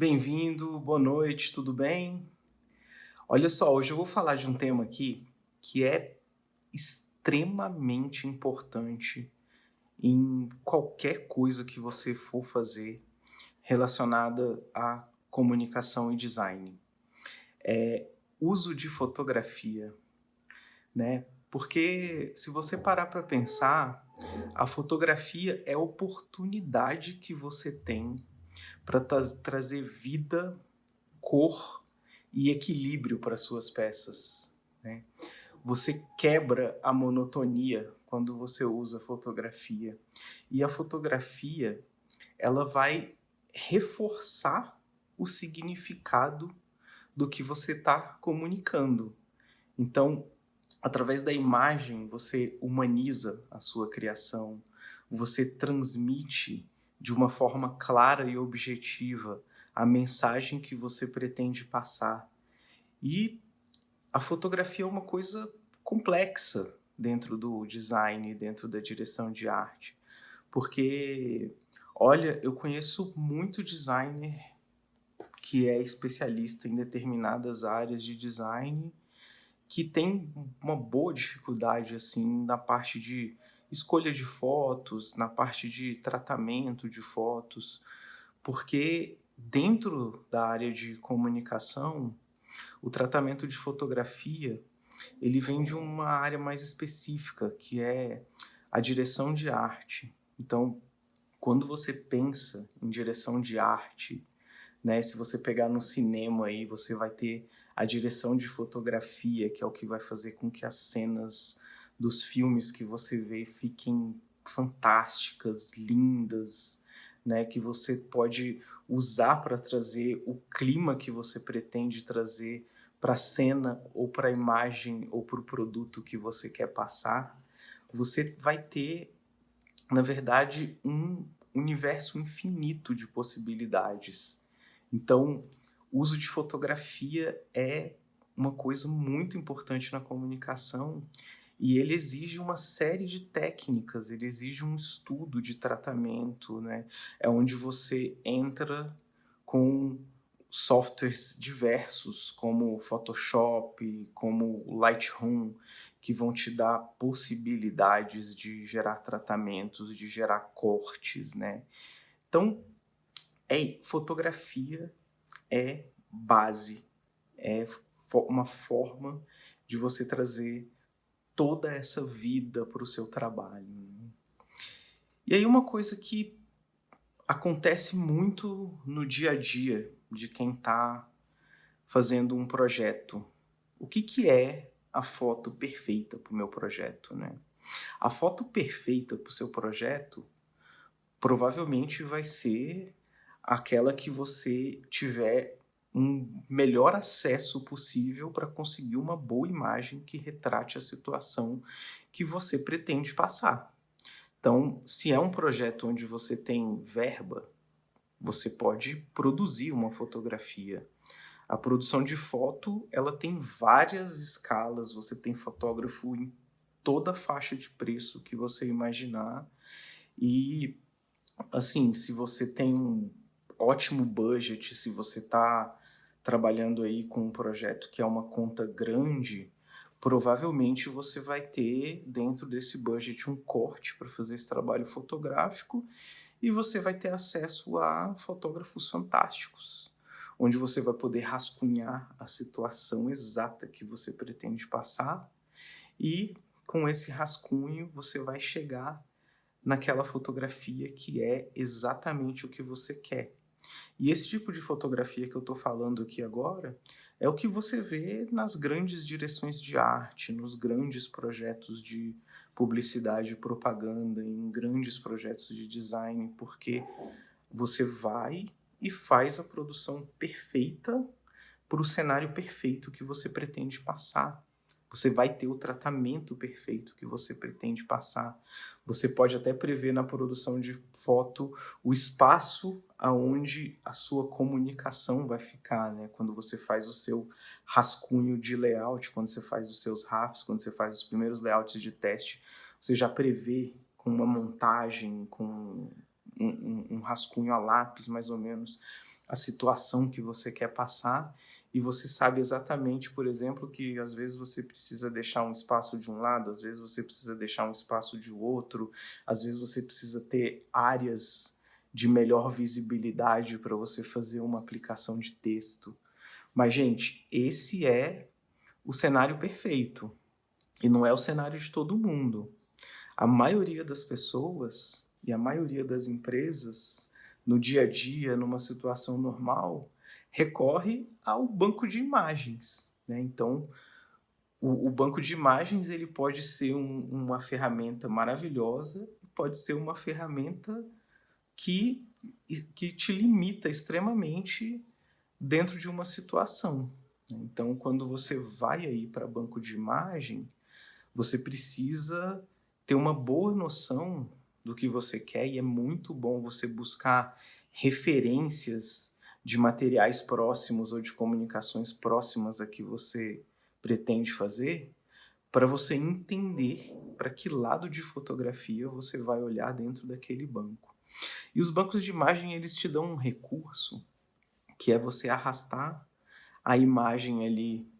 Bem-vindo, boa noite, tudo bem? Olha só, hoje eu vou falar de um tema aqui que é extremamente importante em qualquer coisa que você for fazer relacionada à comunicação e design. Uso de fotografia, né? Porque se você parar para pensar, a fotografia é a oportunidade que você tem para trazer vida, cor e equilíbrio para suas peças, né? Você quebra a monotonia quando você usa fotografia. E a fotografia, ela vai reforçar o significado do que você está comunicando. Então, através da imagem, você humaniza a sua criação, você transmite de uma forma clara e objetiva a mensagem que você pretende passar. E a fotografia é uma coisa complexa dentro do design, dentro da direção de arte, porque, olha, eu conheço muito designer que é especialista em determinadas áreas de design que tem uma boa dificuldade, assim, na parte de escolha de fotos, na parte de tratamento de fotos, porque dentro da área de comunicação, o tratamento de fotografia, ele vem de uma área mais específica, que é a direção de arte. Então, quando você pensa em direção de arte, né, se você pegar no cinema aí, você vai ter a direção de fotografia, que é o que vai fazer com que as cenas dos filmes que você vê fiquem fantásticas, lindas, né, que você pode usar para trazer o clima que você pretende trazer para a cena ou para a imagem ou para o produto que você quer passar. Você vai ter, na verdade, um universo infinito de possibilidades. Então, o uso de fotografia é uma coisa muito importante na comunicação e ele exige uma série de técnicas, ele exige um estudo de tratamento, né? É onde você entra com softwares diversos, como o Photoshop, como o Lightroom, que vão te dar possibilidades de gerar tratamentos, de gerar cortes, né? Então, fotografia é base, é uma forma de você trazer toda essa vida para o seu trabalho, né? E aí uma coisa que acontece muito no dia a dia de quem está fazendo um projeto. O que que é a foto perfeita para o meu projeto, né? A foto perfeita para o seu projeto provavelmente vai ser aquela que você tiver um melhor acesso possível para conseguir uma boa imagem que retrate a situação que você pretende passar. Então, se é um projeto onde você tem verba, você pode produzir uma fotografia. A produção de foto, ela tem várias escalas, você tem fotógrafo em toda a faixa de preço que você imaginar. E, assim, se você tem um ótimo budget, se você está trabalhando aí com um projeto que é uma conta grande, provavelmente você vai ter dentro desse budget um corte para fazer esse trabalho fotográfico e você vai ter acesso a fotógrafos fantásticos, onde você vai poder rascunhar a situação exata que você pretende passar e com esse rascunho você vai chegar naquela fotografia que é exatamente o que você quer. E esse tipo de fotografia que eu estou falando aqui agora é o que você vê nas grandes direções de arte, nos grandes projetos de publicidade e propaganda, em grandes projetos de design, porque você vai e faz a produção perfeita para o cenário perfeito que você pretende passar. Você vai ter o tratamento perfeito que você pretende passar. Você pode até prever na produção de foto o espaço aonde a sua comunicação vai ficar, né? Quando você faz o seu rascunho de layout, quando você faz os seus RAFs, quando você faz os primeiros layouts de teste, você já prevê com uma montagem, com um rascunho a lápis, mais ou menos, a situação que você quer passar, e você sabe exatamente, por exemplo, que às vezes você precisa deixar um espaço de um lado, às vezes você precisa deixar um espaço de outro, às vezes você precisa ter áreas de melhor visibilidade para você fazer uma aplicação de texto. Mas, gente, esse é o cenário perfeito, e não é o cenário de todo mundo. A maioria das pessoas e a maioria das empresas, no dia a dia, numa situação normal, recorre ao banco de imagens, né? Então, o banco de imagens ele pode ser uma ferramenta maravilhosa, pode ser uma ferramenta que, que te limita extremamente dentro de uma situação, né? Então, quando você vai aí para banco de imagem, você precisa ter uma boa noção do que você quer, e é muito bom você buscar referências de materiais próximos ou de comunicações próximas a que você pretende fazer, para você entender para que lado de fotografia você vai olhar dentro daquele banco. E os bancos de imagem, eles te dão um recurso, que é você arrastar a imagem ali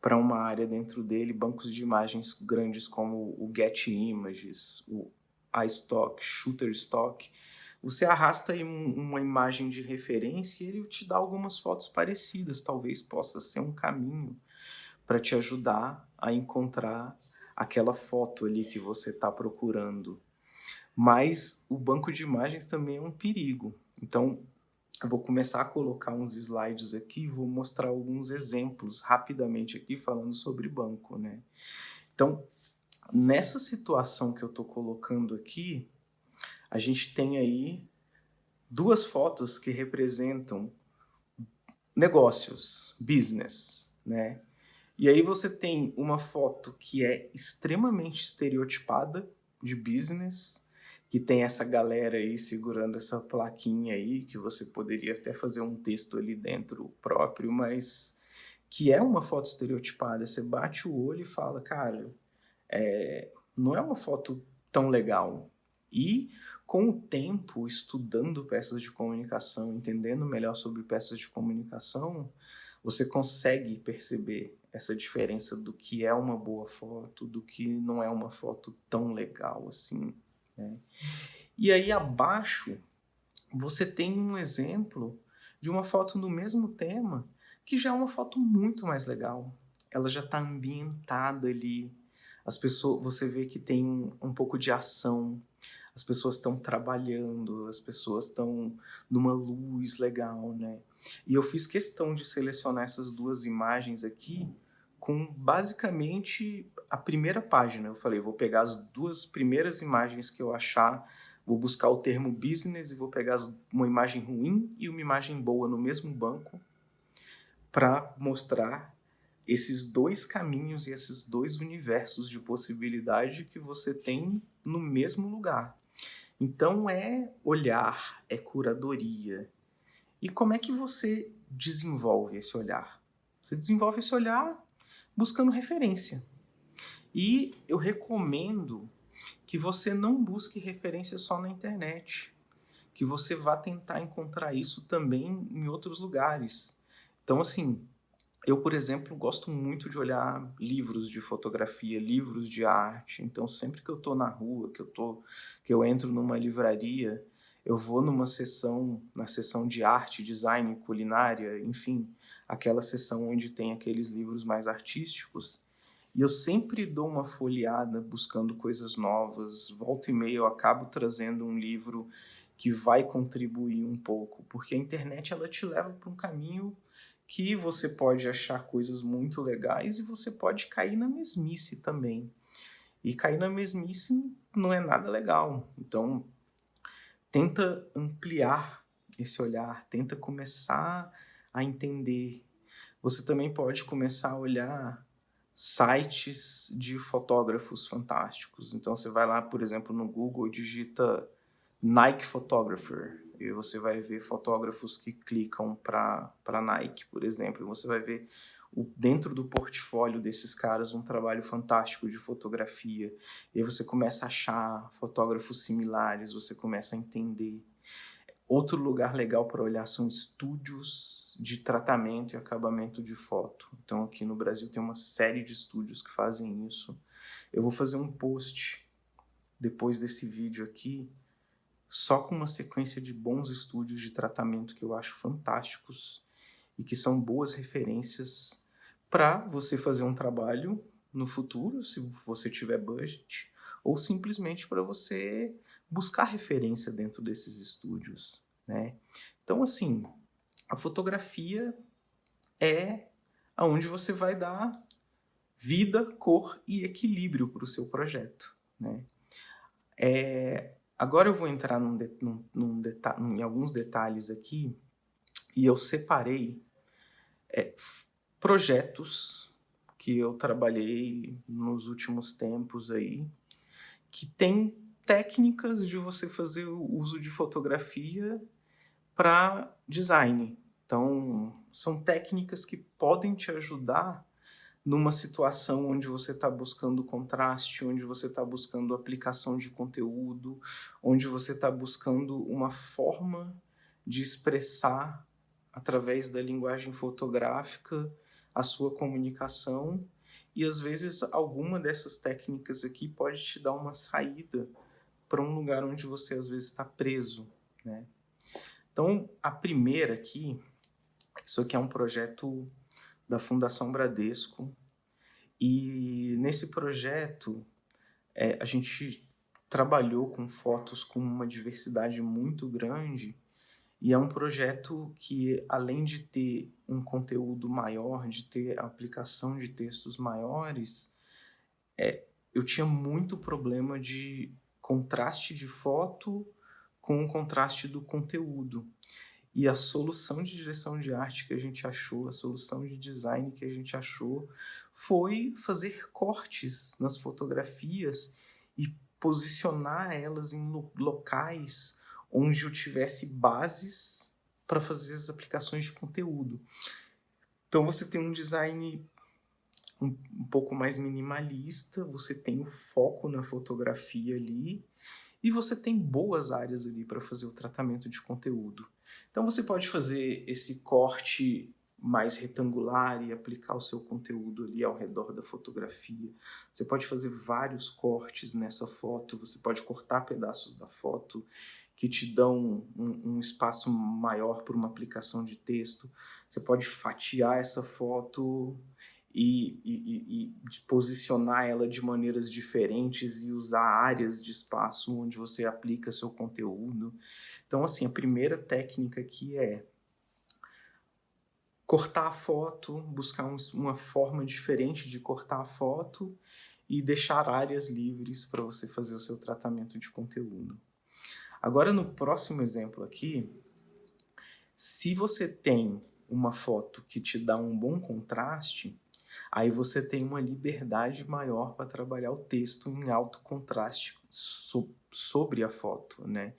para uma área dentro dele, bancos de imagens grandes como o Getty Images, o iStock, Shutterstock. Você arrasta aí uma imagem de referência e ele te dá algumas fotos parecidas. Talvez possa ser um caminho para te ajudar a encontrar aquela foto ali que você está procurando. Mas o banco de imagens também é um perigo. Então, eu vou começar a colocar uns slides aqui e vou mostrar alguns exemplos rapidamente aqui falando sobre banco, né? Então, nessa situação que eu estou colocando aqui, a gente tem aí duas fotos que representam negócios, business, né? E aí você tem uma foto que é extremamente estereotipada de business, que tem essa galera aí segurando essa plaquinha aí, que você poderia até fazer um texto ali dentro próprio, mas que é uma foto estereotipada. Você bate o olho e fala, cara, não é uma foto tão legal. E com o tempo, estudando peças de comunicação, entendendo melhor sobre peças de comunicação, você consegue perceber essa diferença do que é uma boa foto, do que não é uma foto tão legal assim, né? E aí abaixo você tem um exemplo de uma foto no mesmo tema, que já é uma foto muito mais legal. Ela já está ambientada ali. As pessoas, você vê que tem um pouco de ação. As pessoas estão trabalhando, as pessoas estão numa luz legal, né? E eu fiz questão de selecionar essas duas imagens aqui com basicamente a primeira página. Eu falei, vou pegar as duas primeiras imagens que eu achar, vou buscar o termo business e vou pegar uma imagem ruim e uma imagem boa no mesmo banco para mostrar esses dois caminhos e esses dois universos de possibilidade que você tem no mesmo lugar. Então é olhar, é curadoria. E como é que você desenvolve esse olhar? Você desenvolve esse olhar buscando referência. E eu recomendo que você não busque referência só na internet, que você vá tentar encontrar isso também em outros lugares. Então, assim, eu, por exemplo, gosto muito de olhar livros de fotografia, livros de arte. Então, sempre que eu estou na rua, que eu entro numa livraria, eu vou na seção de arte, design, culinária, enfim, aquela seção onde tem aqueles livros mais artísticos. E eu sempre dou uma folheada buscando coisas novas. Volta e meia eu acabo trazendo um livro que vai contribuir um pouco, porque a internet ela te leva para um caminho que você pode achar coisas muito legais e você pode cair na mesmice também. E cair na mesmice não é nada legal. Então, tenta ampliar esse olhar, tenta começar a entender. Você também pode começar a olhar sites de fotógrafos fantásticos. Então, você vai lá, por exemplo, no Google e digita Nike Photographer, e você vai ver fotógrafos que clicam para Nike, por exemplo, e você vai ver dentro do portfólio desses caras um trabalho fantástico de fotografia, e aí você começa a achar fotógrafos similares, você começa a entender. Outro lugar legal para olhar são estúdios de tratamento e acabamento de foto. Então, aqui no Brasil tem uma série de estúdios que fazem isso. Eu vou fazer um post depois desse vídeo aqui, só com uma sequência de bons estúdios de tratamento que eu acho fantásticos e que são boas referências para você fazer um trabalho no futuro, se você tiver budget, ou simplesmente para você buscar referência dentro desses estúdios, né? Então, assim, a fotografia é aonde você vai dar vida, cor e equilíbrio para o seu projeto, né? Agora eu vou entrar em alguns detalhes aqui e eu separei projetos que eu trabalhei nos últimos tempos aí, que tem técnicas de você fazer o uso de fotografia para design. Então, são técnicas que podem te ajudar numa situação onde você está buscando contraste, onde você está buscando aplicação de conteúdo, onde você está buscando uma forma de expressar, através da linguagem fotográfica, a sua comunicação. E às vezes alguma dessas técnicas aqui pode te dar uma saída para um lugar onde você às vezes está preso, né? Então, a primeira aqui, isso aqui é um projeto da Fundação Bradesco, e nesse projeto a gente trabalhou com fotos com uma diversidade muito grande, e é um projeto que, além de ter um conteúdo maior, de ter aplicação de textos maiores, eu tinha muito problema de contraste de foto com o contraste do conteúdo. E a solução de direção de arte que a gente achou, a solução de design que a gente achou, foi fazer cortes nas fotografias e posicionar elas em locais onde eu tivesse bases para fazer as aplicações de conteúdo. Então você tem um design um pouco mais minimalista, você tem o foco na fotografia ali, e você tem boas áreas ali para fazer o tratamento de conteúdo. Então você pode fazer esse corte mais retangular e aplicar o seu conteúdo ali ao redor da fotografia. Você pode fazer vários cortes nessa foto, você pode cortar pedaços da foto que te dão um espaço maior para uma aplicação de texto. Você pode fatiar essa foto e posicionar ela de maneiras diferentes e usar áreas de espaço onde você aplica seu conteúdo. Então, assim, a primeira técnica aqui é cortar a foto, buscar uma forma diferente de cortar a foto e deixar áreas livres para você fazer o seu tratamento de conteúdo. Agora, no próximo exemplo aqui, se você tem uma foto que te dá um bom contraste, aí você tem uma liberdade maior para trabalhar o texto em alto contraste sobre a foto, né?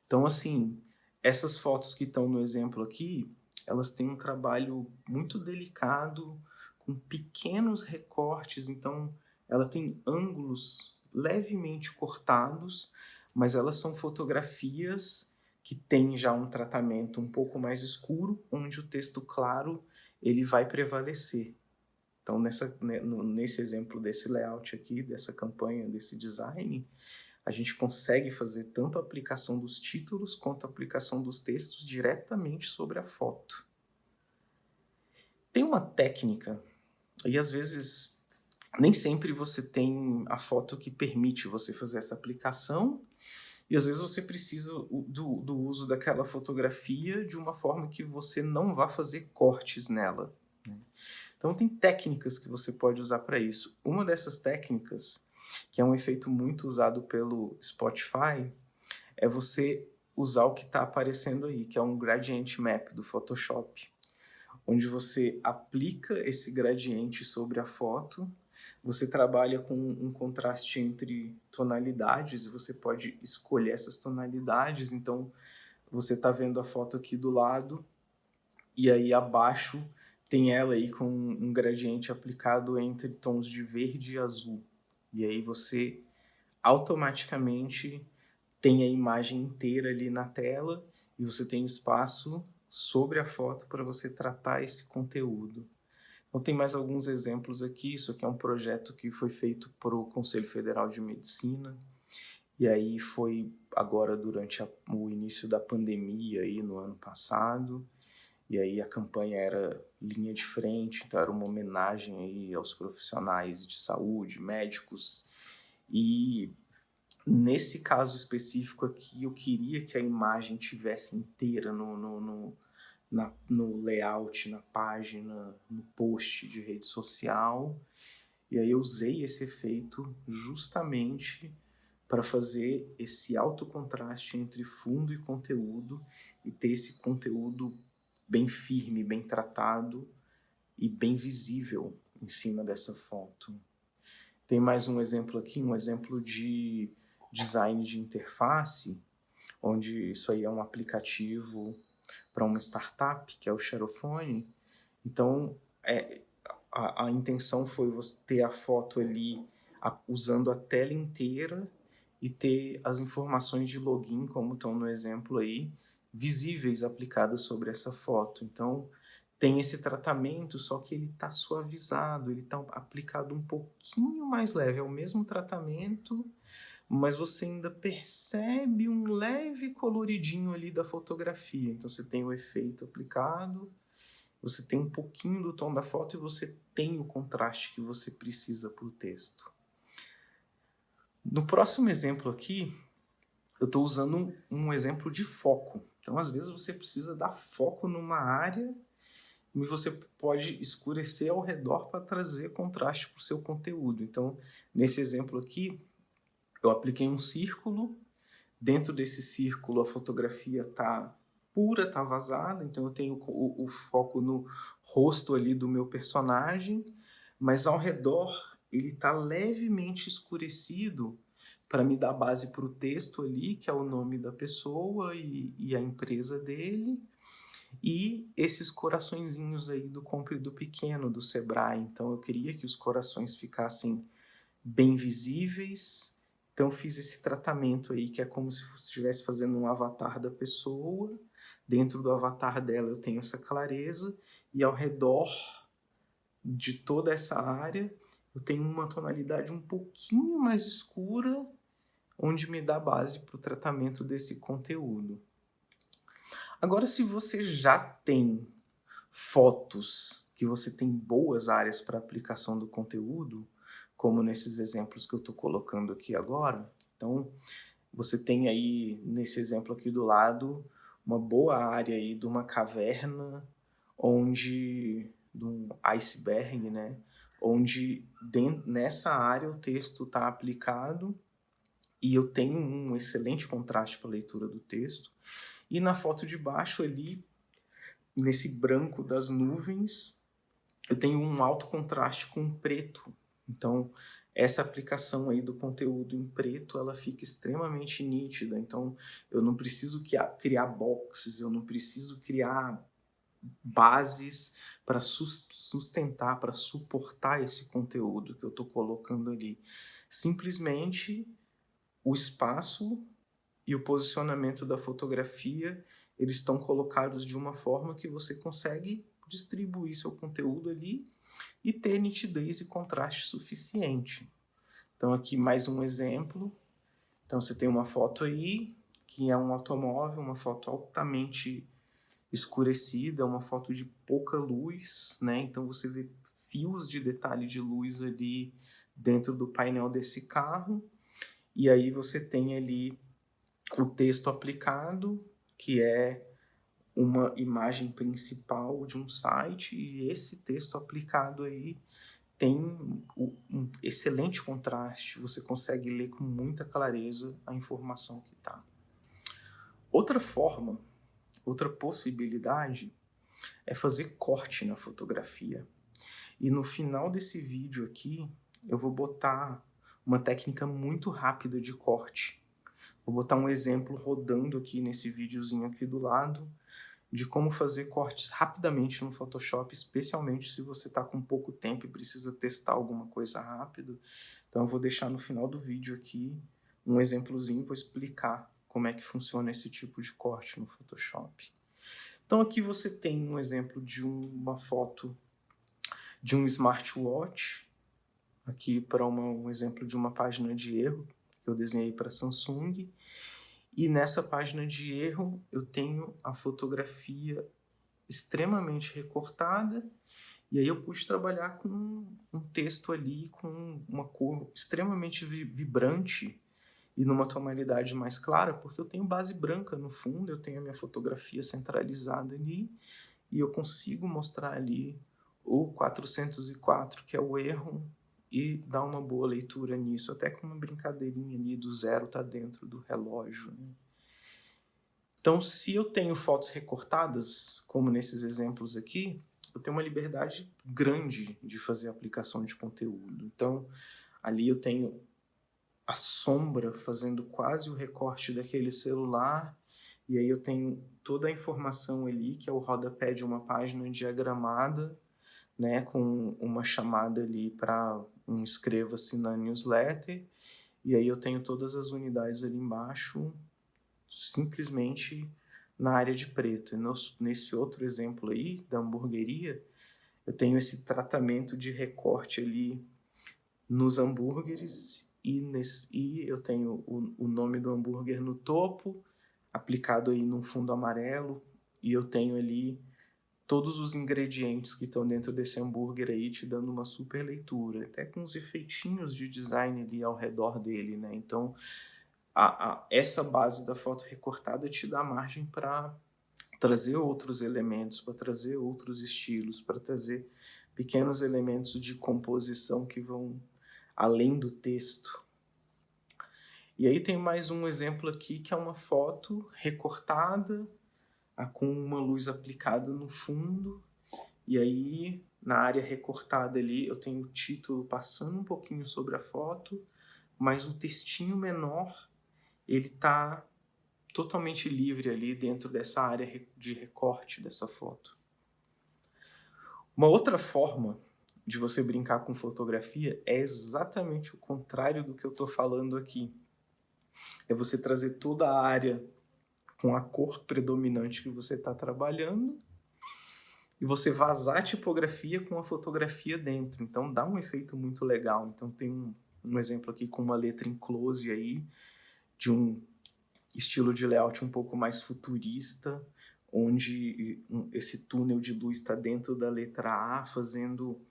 Então, assim, essas fotos que estão no exemplo aqui, elas têm um trabalho muito delicado, com pequenos recortes, então ela tem ângulos levemente cortados, mas elas são fotografias que têm já um tratamento um pouco mais escuro, onde o texto claro ele vai prevalecer. Então, nesse exemplo desse layout aqui, dessa campanha, desse design, a gente consegue fazer tanto a aplicação dos títulos quanto a aplicação dos textos diretamente sobre a foto. Tem uma técnica, e às vezes nem sempre você tem a foto que permite você fazer essa aplicação, e às vezes você precisa do uso daquela fotografia de uma forma que você não vá fazer cortes nela, né? Então tem técnicas que você pode usar para isso. Uma dessas técnicas, que é um efeito muito usado pelo Spotify, é você usar o que está aparecendo aí, que é um gradient map do Photoshop, onde você aplica esse gradiente sobre a foto, você trabalha com um contraste entre tonalidades, e você pode escolher essas tonalidades. Então você está vendo a foto aqui do lado, e aí abaixo tem ela aí com um gradiente aplicado entre tons de verde e azul. E aí você automaticamente tem a imagem inteira ali na tela e você tem o espaço sobre a foto para você tratar esse conteúdo. Então tem mais alguns exemplos aqui. Isso aqui é um projeto que foi feito por o Conselho Federal de Medicina, e aí foi agora durante o início da pandemia aí no ano passado, e aí a campanha era linha de frente, então era uma homenagem aí aos profissionais de saúde, médicos, e nesse caso específico aqui eu queria que a imagem tivesse inteira no layout, na página, no post de rede social, e aí eu usei esse efeito justamente para fazer esse alto contraste entre fundo e conteúdo e ter esse conteúdo bem firme, bem tratado e bem visível em cima dessa foto. Tem mais um exemplo aqui, um exemplo de design de interface, onde isso aí é um aplicativo para uma startup, que é o Xerofone. Então, a intenção foi você ter a foto ali usando a tela inteira e ter as informações de login, como estão no exemplo aí, visíveis aplicadas sobre essa foto. Então, tem esse tratamento, só que ele está suavizado, ele está aplicado um pouquinho mais leve. É o mesmo tratamento, mas você ainda percebe um leve coloridinho ali da fotografia. Então, você tem o efeito aplicado, você tem um pouquinho do tom da foto e você tem o contraste que você precisa para o texto. No próximo exemplo aqui, eu estou usando um exemplo de foco. Então, às vezes, você precisa dar foco numa área e você pode escurecer ao redor para trazer contraste para o seu conteúdo. Então, nesse exemplo aqui, eu apliquei um círculo. Dentro desse círculo, a fotografia está pura, está vazada. Então, eu tenho o foco no rosto ali do meu personagem, mas ao redor ele está levemente escurecido para me dar base para o texto ali, que é o nome da pessoa e a empresa dele, e esses coraçõezinhos aí do Compre do Pequeno, do Sebrae. Então eu queria que os corações ficassem bem visíveis, então eu fiz esse tratamento aí, que é como se estivesse fazendo um avatar da pessoa. Dentro do avatar dela eu tenho essa clareza, e ao redor de toda essa área eu tenho uma tonalidade um pouquinho mais escura, onde me dá base para o tratamento desse conteúdo. Agora, se você já tem fotos que você tem boas áreas para aplicação do conteúdo, como nesses exemplos que eu estou colocando aqui agora, então você tem aí nesse exemplo aqui do lado uma boa área aí de uma caverna, onde de um iceberg, né? Onde nessa área o texto está aplicado e eu tenho um excelente contraste para a leitura do texto. E na foto de baixo ali, nesse branco das nuvens, eu tenho um alto contraste com preto. Então, essa aplicação aí do conteúdo em preto, ela fica extremamente nítida. Então, eu não preciso criar boxes, eu não preciso criar bases para sustentar, para suportar esse conteúdo que eu estou colocando ali. Simplesmente o espaço e o posicionamento da fotografia, eles estão colocados de uma forma que você consegue distribuir seu conteúdo ali e ter nitidez e contraste suficiente. Então aqui mais um exemplo. Então você tem uma foto aí, que é um automóvel, uma foto altamente escurecida, uma foto de pouca luz, né? Então você vê fios de detalhe de luz ali dentro do painel desse carro, e aí você tem ali o texto aplicado, que é uma imagem principal de um site, e esse texto aplicado aí tem um excelente contraste, você consegue ler com muita clareza a informação que está. Outra forma, outra possibilidade é fazer corte na fotografia. E no final desse vídeo aqui, eu vou botar uma técnica muito rápida de corte. Vou botar um exemplo rodando aqui nesse videozinho aqui do lado, de como fazer cortes rapidamente no Photoshop, especialmente se você está com pouco tempo e precisa testar alguma coisa rápido. Então eu vou deixar no final do vídeo aqui um exemplozinho, vou explicar como é que funciona esse tipo de corte no Photoshop. Então aqui você tem um exemplo de uma foto de um smartwatch, aqui para um exemplo de uma página de erro que eu desenhei para Samsung. E nessa página de erro eu tenho a fotografia extremamente recortada, e aí eu pude trabalhar com um texto ali com uma cor extremamente vibrante e numa tonalidade mais clara, porque eu tenho base branca no fundo, eu tenho a minha fotografia centralizada ali, e eu consigo mostrar ali o 404, que é o erro, e dar uma boa leitura nisso, até com uma brincadeirinha ali do zero tá dentro do relógio, né? Então, se eu tenho fotos recortadas, como nesses exemplos aqui, eu tenho uma liberdade grande de fazer aplicação de conteúdo. Então, ali eu tenho a sombra fazendo quase o recorte daquele celular, e aí eu tenho toda a informação ali, que é o rodapé de uma página diagramada, né, com uma chamada ali para um inscreva-se na newsletter, e aí eu tenho todas as unidades ali embaixo, simplesmente na área de preto. E nesse outro exemplo aí, da hamburgueria, eu tenho esse tratamento de recorte ali nos hambúrgueres, e eu tenho o nome do hambúrguer no topo, aplicado aí num fundo amarelo, e eu tenho ali todos os ingredientes que estão dentro desse hambúrguer aí, te dando uma super leitura, até com uns efeitinhos de design ali ao redor dele, né? Então, essa base da foto recortada te dá margem para trazer outros elementos, para trazer outros estilos, para trazer pequenos elementos de composição que vão além do texto. E aí tem mais um exemplo aqui, que é uma foto recortada, com uma luz aplicada no fundo, e aí na área recortada ali eu tenho o título passando um pouquinho sobre a foto, mas o textinho menor ele está totalmente livre ali dentro dessa área de recorte dessa foto. Uma outra forma de você brincar com fotografia é exatamente o contrário do que eu estou falando aqui. É você trazer toda a área com a cor predominante que você está trabalhando e você vazar a tipografia com a fotografia dentro. Então dá um efeito muito legal. Então tem um exemplo aqui com uma letra em close aí, de um estilo de layout um pouco mais futurista, onde esse túnel de luz está dentro da letra A, fazendo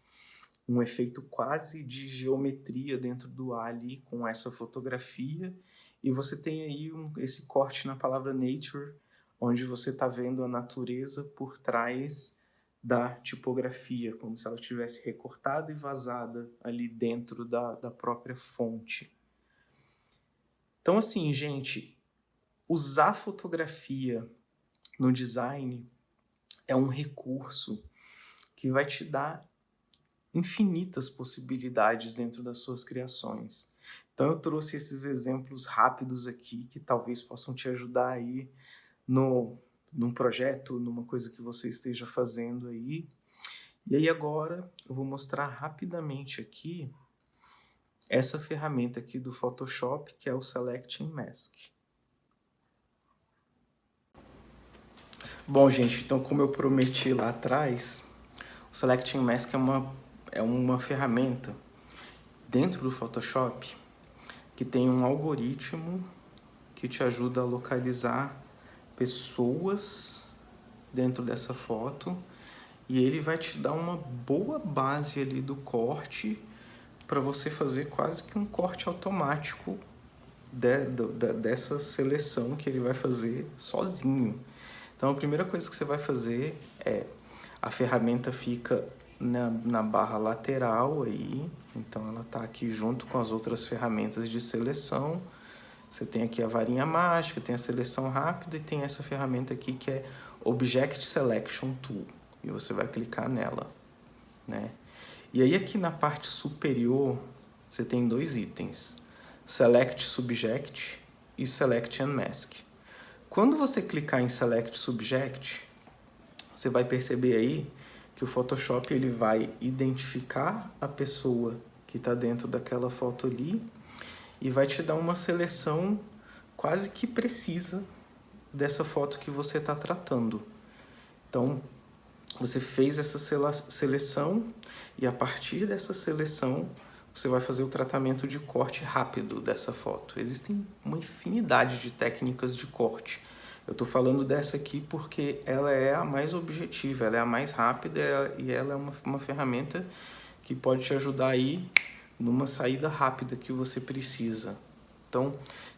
um efeito quase de geometria dentro do A ali, com essa fotografia. E você tem aí esse corte na palavra nature, onde você está vendo a natureza por trás da tipografia, como se ela tivesse recortada e vazada ali dentro da própria fonte. Então, assim, gente, usar fotografia no design é um recurso que vai te dar infinitas possibilidades dentro das suas criações. Então eu trouxe esses exemplos rápidos aqui que talvez possam te ajudar aí num projeto, numa coisa que você esteja fazendo aí. E aí agora eu vou mostrar rapidamente aqui essa ferramenta aqui do Photoshop, que é o Selecting Mask. Bom, gente, então como eu prometi lá atrás, o Selecting Mask é uma ferramenta dentro do Photoshop que tem um algoritmo que te ajuda a localizar pessoas dentro dessa foto, e ele vai te dar uma boa base ali do corte para você fazer quase que um corte automático dessa seleção que ele vai fazer sozinho. Então a primeira coisa que você vai fazer é, a ferramenta fica na barra lateral aí, então ela está aqui junto com as outras ferramentas de seleção. Você tem aqui a varinha mágica, tem a seleção rápida e tem essa ferramenta aqui que é Object Selection Tool, e você vai clicar nela, né? E aí aqui na parte superior você tem dois itens, Select Subject e Select Unmask. Quando você clicar em Select Subject, você vai perceber aí que o Photoshop ele vai identificar a pessoa que está dentro daquela foto ali e vai te dar uma seleção quase que precisa dessa foto que você está tratando. Então, você fez essa seleção e a partir dessa seleção você vai fazer o tratamento de corte rápido dessa foto. Existem uma infinidade de técnicas de corte. Eu estou falando dessa aqui porque ela é a mais objetiva, ela é a mais rápida e ela é uma ferramenta que pode te ajudar aí numa saída rápida que você precisa. Então,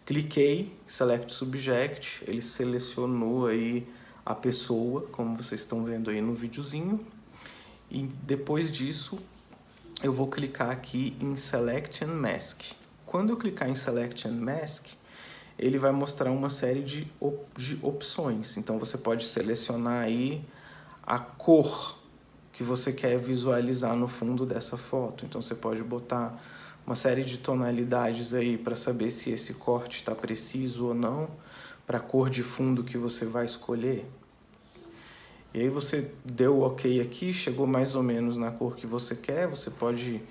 cliquei, Select Subject, ele selecionou aí a pessoa, como vocês estão vendo aí no videozinho. E depois disso, eu vou clicar aqui em Select and Mask. Quando eu clicar em Select and Mask, ele vai mostrar uma série de opções. Então, você pode selecionar aí a cor que você quer visualizar no fundo dessa foto. Então, você pode botar uma série de tonalidades aí para saber se esse corte está preciso ou não, para a cor de fundo que você vai escolher. E aí você deu o OK aqui, chegou mais ou menos na cor que você quer, você pode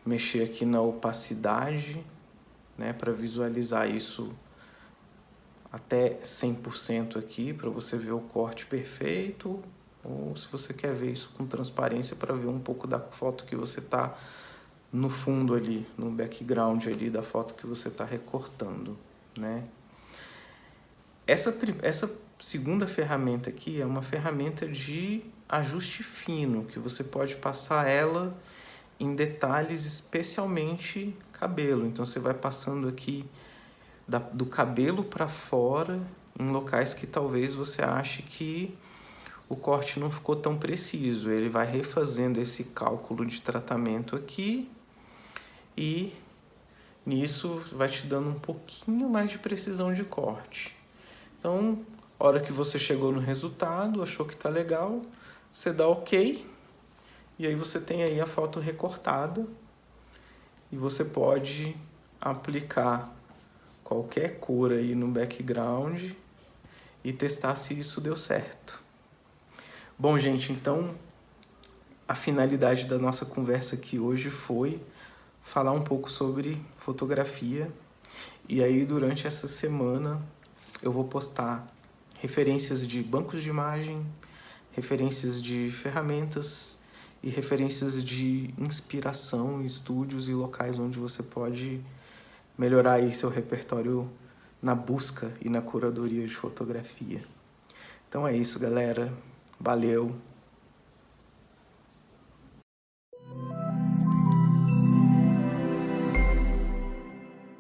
mexer aqui na opacidade, né, para visualizar isso até 100% aqui, para você ver o corte perfeito, ou se você quer ver isso com transparência para ver um pouco da foto que você está no fundo ali, no background ali da foto que você está recortando, né? Essa segunda ferramenta aqui é uma ferramenta de ajuste fino, que você pode passar ela em detalhes, especialmente cabelo. Então você vai passando aqui do cabelo para fora, em locais que talvez você ache que o corte não ficou tão preciso. Ele vai refazendo esse cálculo de tratamento aqui e nisso vai te dando um pouquinho mais de precisão de corte. Então, a hora que você chegou no resultado, achou que tá legal, você dá OK, e aí você tem aí a foto recortada, e você pode aplicar qualquer cor aí no background e testar se isso deu certo. Bom, gente, então a finalidade da nossa conversa aqui hoje foi falar um pouco sobre fotografia, e aí durante essa semana eu vou postar referências de bancos de imagem, referências de ferramentas e referências de inspiração, estúdios e locais onde você pode melhorar aí seu repertório na busca e na curadoria de fotografia. Então é isso, galera. Valeu!